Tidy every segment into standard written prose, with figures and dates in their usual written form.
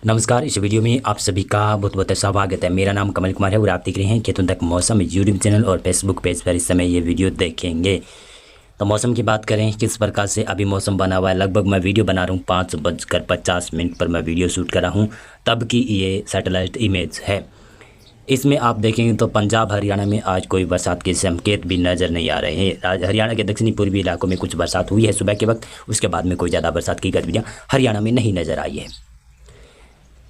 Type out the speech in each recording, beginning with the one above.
नमस्कार। इस वीडियो में आप सभी का बहुत बहुत स्वागत है। मेरा नाम कमल कुमार है और आप देख रहे हैं खेतों तक मौसम यूट्यूब चैनल और फेसबुक पेज पर इस समय ये वीडियो देखेंगे। तो मौसम की बात करें किस प्रकार से अभी मौसम बना हुआ है। लगभग मैं वीडियो बना रहा हूँ 5:50 पर मैं वीडियो शूट कर रहा हूँ, तब की ये सैटेलाइट इमेज है। इसमें आप देखेंगे तो पंजाब हरियाणा में आज कोई बरसात के संकेत भी नज़र नहीं आ रहे हैं। हरियाणा के दक्षिणी पूर्वी इलाकों में कुछ बरसात हुई है सुबह के वक्त, उसके बाद में कोई ज़्यादा बरसात की गतिविधियाँ हरियाणा में नहीं नज़र आई है।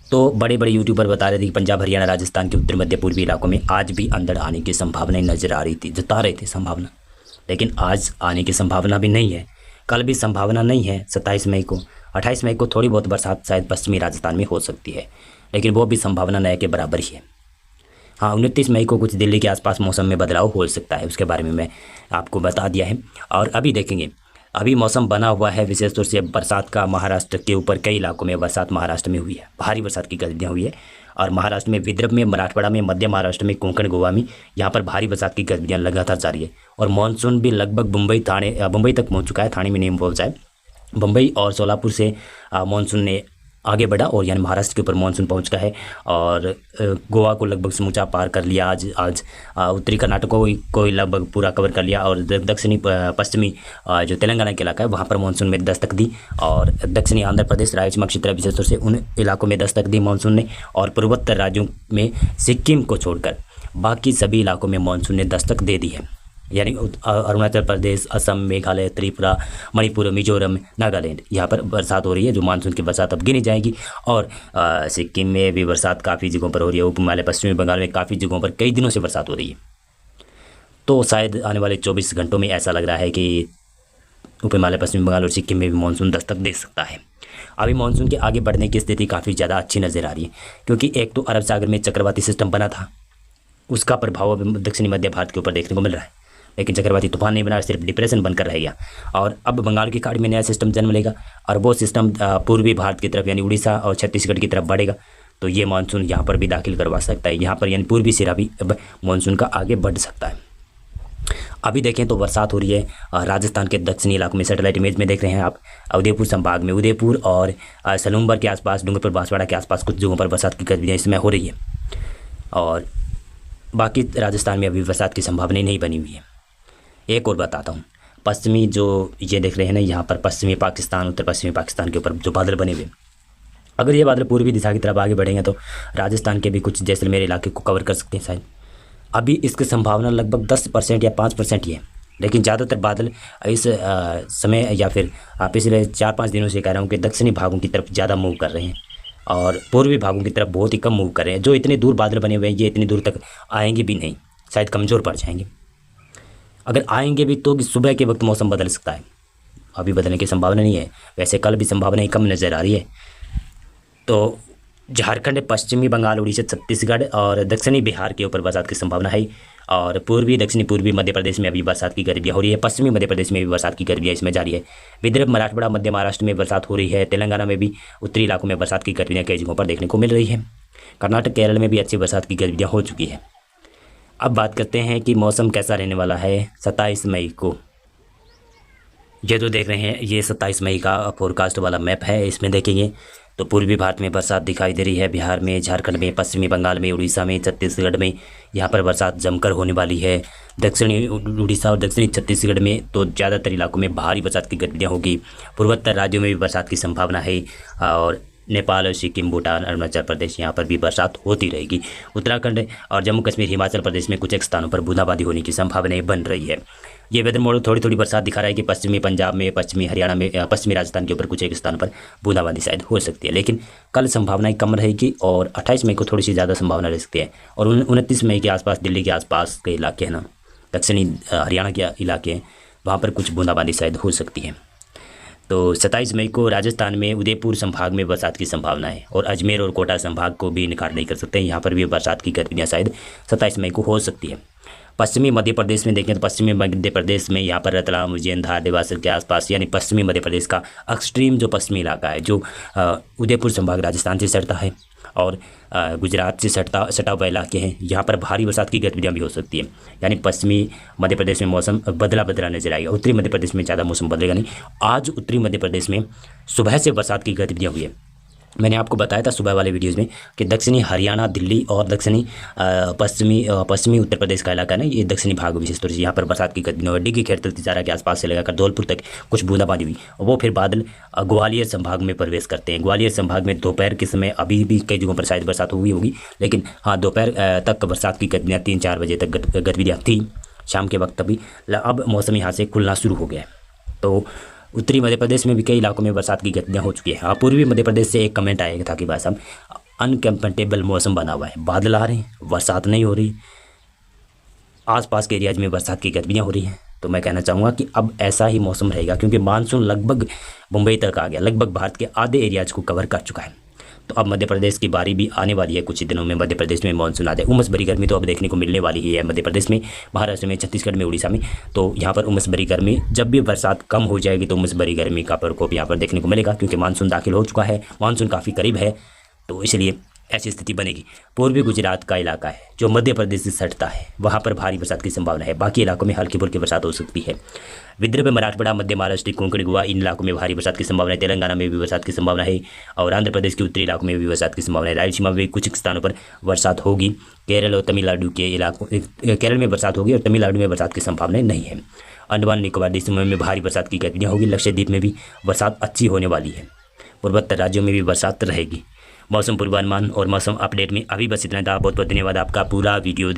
तो बड़े बड़े यूट्यूबर बता रहे थे कि पंजाब हरियाणा राजस्थान के उत्तर मध्य पूर्वी इलाकों में आज भी अंधड़ आने की संभावनाएं नजर आ रही थी, जता रहे थे संभावना, लेकिन आज आने की संभावना भी नहीं है। कल भी संभावना नहीं है 27 मई को। 28 मई को थोड़ी बहुत बरसात शायद पश्चिमी राजस्थान में हो सकती है, लेकिन वो भी संभावना नए के बराबर ही है। हाँ, 29 मई को कुछ दिल्ली के आसपास मौसम में बदलाव हो सकता है, उसके बारे में मैं आपको बता दिया है। और अभी देखेंगे, अभी मौसम बना हुआ है विशेष तौर से बरसात का। महाराष्ट्र के ऊपर कई इलाकों में बरसात महाराष्ट्र में हुई है, भारी बरसात की गतिविधियाँ हुई है। और महाराष्ट्र में विदर्भ में, मराठवाड़ा में, मध्य महाराष्ट्र में, कोंकण, गोवा में यहाँ पर भारी बरसात की गतिविधियाँ लगातार जारी है। और मानसून भी लगभग मुंबई तक पहुँच चुका है, थाने में नहीं पहुँचा है। मुंबई और सोलापुर से मानसून ने आगे बढ़ा और यानी महाराष्ट्र के ऊपर मानसून पहुंच गया है और गोवा को लगभग समूचा पार कर लिया। आज उत्तरी कर्नाटक को लगभग पूरा कवर कर लिया और दक्षिणी पश्चिमी जो तेलंगाना का इलाका है वहां पर मानसून में दस्तक दी। और दक्षिणी आंध्र प्रदेश, रायलसीमा क्षेत्र विशेष तौर से उन इलाकों में दस्तक दी मानसून ने। और पूर्वोत्तर राज्यों में सिक्किम को छोड़कर बाकी सभी इलाकों में मानसून ने दस्तक दे दी है, यानी अरुणाचल प्रदेश, असम, मेघालय, त्रिपुरा, मणिपुर, मिजोरम, नागालैंड, यहाँ पर बरसात हो रही है, जो मानसून की बरसात अब गिनी जाएगी। और सिक्किम में भी बरसात काफ़ी जगहों पर हो रही है। उप हिमालय, पश्चिमी बंगाल में काफ़ी जगहों पर कई दिनों से बरसात हो रही है। तो शायद आने वाले 24 घंटों में ऐसा लग रहा है कि उप हिमालय, पश्चिमी बंगाल और सिक्किम में भी मानसून दस्तक दे सकता है। अभी मानसून के आगे बढ़ने की स्थिति काफ़ी ज़्यादा अच्छी नज़र आ रही है, क्योंकि एक तो अरब सागर में चक्रवाती सिस्टम बना था, उसका प्रभाव दक्षिणी मध्य भारत के ऊपर देखने को मिल रहा है, लेकिन चक्रवाती तूफान नहीं बना, सिर्फ डिप्रेशन बनकर रह गया। और अब बंगाल की खाड़ी में नया सिस्टम जन्म लेगा और वो सिस्टम पूर्वी भारत की तरफ यानी उड़ीसा और छत्तीसगढ़ की तरफ बढ़ेगा, तो ये मानसून यहाँ पर भी दाखिल करवा सकता है। यहाँ पर यानी पूर्वी सिरा भी अब मानसून का आगे बढ़ सकता है। अभी देखें तो बरसात हो रही है राजस्थान के दक्षिणी इलाकों में। सैटेलाइट इमेज में देख रहे हैं आप, उदयपुर संभाग में, उदयपुर और सलूम्बर के आसपास, डूंगरपुर, बांसवाड़ा के आसपास कुछ जगहों पर बरसात की गतिविधियाँ इसमें हो रही है। और बाकी राजस्थान में अभी बरसात की संभावना नहीं बनी हुई है। एक और बताता हूँ, पश्चिमी जो ये देख रहे हैं ना, यहाँ पर पश्चिमी पाकिस्तान, उत्तर पश्चिमी पाकिस्तान के ऊपर जो बादल बने हुए, अगर ये बादल पूर्वी दिशा की तरफ आगे बढ़ेंगे तो राजस्थान के भी कुछ जैसलमेर इलाके को कवर कर सकते हैं शायद। अभी इसकी संभावना लगभग 10% या 5% ही है, लेकिन ज़्यादातर बादल इस समय या फिर पिछले 4-5 दिनों से कह रहा हूँ कि दक्षिणी भागों की तरफ ज़्यादा मूव कर रहे हैं और पूर्वी भागों की तरफ बहुत ही कम मूव कर रहे हैं। जो इतने दूर बादल बने हुए हैं ये इतनी दूर तक आएंगे भी नहीं, शायद कमज़ोर पड़ जाएंगे। अगर आएंगे भी तो सुबह के वक्त मौसम बदल सकता है, अभी बदलने की संभावना नहीं है। वैसे कल भी संभावनाएं कम नज़र आ रही है। तो झारखंड, पश्चिमी बंगाल, उड़ीसा, छत्तीसगढ़ और दक्षिणी बिहार के ऊपर बरसात की संभावना है। और पूर्वी, दक्षिणी पूर्वी मध्य प्रदेश में अभी बरसात की गतिविधियाँ हो रही है। पश्चिमी मध्य प्रदेश में भी बरसात की गतिविधियाँ इसमें जारी है। विदर्भ, मराठवाड़ा, मध्य महाराष्ट्र में बरसात हो रही है। तेलंगाना में भी उत्तरी इलाकों में बरसात की गतिविधियाँ कई जगहों पर देखने को मिल रही है। कर्नाटक, केरल में भी अच्छी बरसात की गतिविधियाँ हो चुकी है। अब बात करते हैं कि मौसम कैसा रहने वाला है 27 मई को। ये जो देख रहे हैं ये 27 मई का फोरकास्ट वाला मैप है। इसमें देखेंगे तो पूर्वी भारत में बरसात दिखाई दे रही है। बिहार में, झारखंड में, पश्चिमी बंगाल में, उड़ीसा में, छत्तीसगढ़ में यहाँ पर बरसात जमकर होने वाली है। दक्षिणी उड़ीसा और दक्षिणी छत्तीसगढ़ में तो ज़्यादातर इलाकों में भारी बरसात की गतिविधियाँ होगी। पूर्वोत्तर राज्यों में भी बरसात की संभावना है। और नेपाल और सिक्किम, भूटान, अरुणाचल प्रदेश यहाँ पर भी बरसात होती रहेगी। उत्तराखंड और जम्मू कश्मीर, हिमाचल प्रदेश में कुछ एक स्थानों पर बूंदाबांदी होने की संभावनाएं बन रही है। ये वेदर मॉडल थोड़ी थोड़ी बरसात दिखा रहा है कि पश्चिमी पंजाब में, पश्चिमी हरियाणा में, पश्चिमी राजस्थान के ऊपर कुछ एक स्थान पर बूंदाबांदी शायद हो सकती है, लेकिन कल संभावनाएं कम रहेगी और 28 मई को थोड़ी सी ज़्यादा संभावना रह सकती है। और 29 मई के आसपास दिल्ली के आसपास के इलाके हैं ना, दक्षिणी हरियाणा के इलाके हैं, वहाँ पर कुछ बूंदाबांदी शायद हो सकती है। तो 27 मई को राजस्थान में उदयपुर संभाग में बरसात की संभावना है और अजमेर और कोटा संभाग को भी इनकार नहीं कर सकते, यहाँ पर भी बरसात की गतिविधियाँ शायद 27 मई को हो सकती है। पश्चिमी मध्य प्रदेश में देखें तो पश्चिमी मध्य प्रदेश में यहाँ पर रतलाम, उज्जैन, धार, देवास के आसपास यानी पश्चिमी मध्य प्रदेश का एक्सट्रीम जो पश्चिमी इलाका है, जो उदयपुर संभाग राजस्थान से सटता है और गुजरात से सटा हुआ इलाके हैं, यहाँ पर भारी बरसात की गतिविधियाँ भी हो सकती है। यानी पश्चिमी मध्य प्रदेश में मौसम बदला बदला नजर आएगा। उत्तरी मध्य प्रदेश में ज़्यादा मौसम बदलेगा नहीं। आज उत्तरी मध्य प्रदेश में सुबह से बरसात की गतिविधियाँ हुई है, मैंने आपको बताया था सुबह वाले वीडियोज़ में कि दक्षिणी हरियाणा, दिल्ली और दक्षिणी पश्चिमी उत्तर प्रदेश का इलाका है ना, ये दक्षिणी भाग विशेष तौर से यहाँ पर बरसात की गति नोएडा की खेड़तल तिजारा के आसपास से लगाकर धौलपुर तक कुछ बूंदाबांदी हुई। वो फिर बादल ग्वालियर संभाग में प्रवेश करते हैं। ग्वालियर संभाग में दोपहर के समय अभी भी कई जगहों पर शायद बरसात हुई होगी, लेकिन हाँ दोपहर तक बरसात की गतिविधियाँ 3-4 बजे तक गतिविधियाँ थी। शाम के वक्त अभी अब मौसम यहाँ से खुलना शुरू हो गया है। तो उत्तरी मध्य प्रदेश में भी कई इलाकों में बरसात की गतिविधियाँ हो चुकी है। हाँ, पूर्वी मध्य प्रदेश से एक कमेंट आएगा था कि भाई साहब अनकम्फर्टेबल मौसम बना हुआ है, बादल आ रहे हैं, बरसात नहीं हो रही, आसपास के एरियाज में बरसात की गतिविधियाँ हो रही हैं। तो मैं कहना चाहूँगा कि अब ऐसा ही मौसम रहेगा, क्योंकि मानसून लगभग मुंबई तक आ गया, लगभग भारत के आधे एरियाज को कवर कर चुका है। तो अब मध्य प्रदेश की बारी भी आने वाली है। कुछ ही दिनों में मध्य प्रदेश में मानसून आ जाए। उमस भरी गर्मी तो अब देखने को मिलने वाली ही है मध्य प्रदेश में, महाराष्ट्र में, छत्तीसगढ़ में, उड़ीसा में। तो यहाँ पर उमस भरी गर्मी, जब भी बरसात कम हो जाएगी तो उमस भरी गर्मी का प्रकोप यहाँ पर देखने को मिलेगा, क्योंकि मानसून दाखिल हो चुका है, मानसून काफ़ी करीब है। तो इसलिए ऐसी स्थिति बनेगी। पूर्वी गुजरात का इलाका है जो मध्य प्रदेश से सटता है, वहाँ पर भारी बरसात की संभावना है। बाकी इलाकों में हल्की फुल्की बरसात हो सकती है। विदर्भ, मराठवाड़ा, मध्य महाराष्ट्र, कोंकण, गोवा, इन इलाकों में भारी बरसात की संभावना है। तेलंगाना में भी बरसात की संभावना है और आंध्र प्रदेश के उत्तरी इलाकों में भी बरसात की संभावना है। रायलसीमा में भी कुछ स्थानों पर बरसात होगी। केरल और तमिलनाडु के इलाकों, केरल में बरसात होगी और तमिलनाडु में बरसात की संभावना नहीं है। अंडमान निकोबार द्वीपों में भारी बरसात की गतिविधियाँ होगी। लक्षद्वीप में भी बरसात अच्छी होने वाली है। पूर्वोत्तर राज्यों में भी बरसात रहेगी। मौसम पूर्वानुमान और मौसम अपडेट में अभी बस इतना था। बहुत बहुत धन्यवाद आपका पूरा वीडियो देख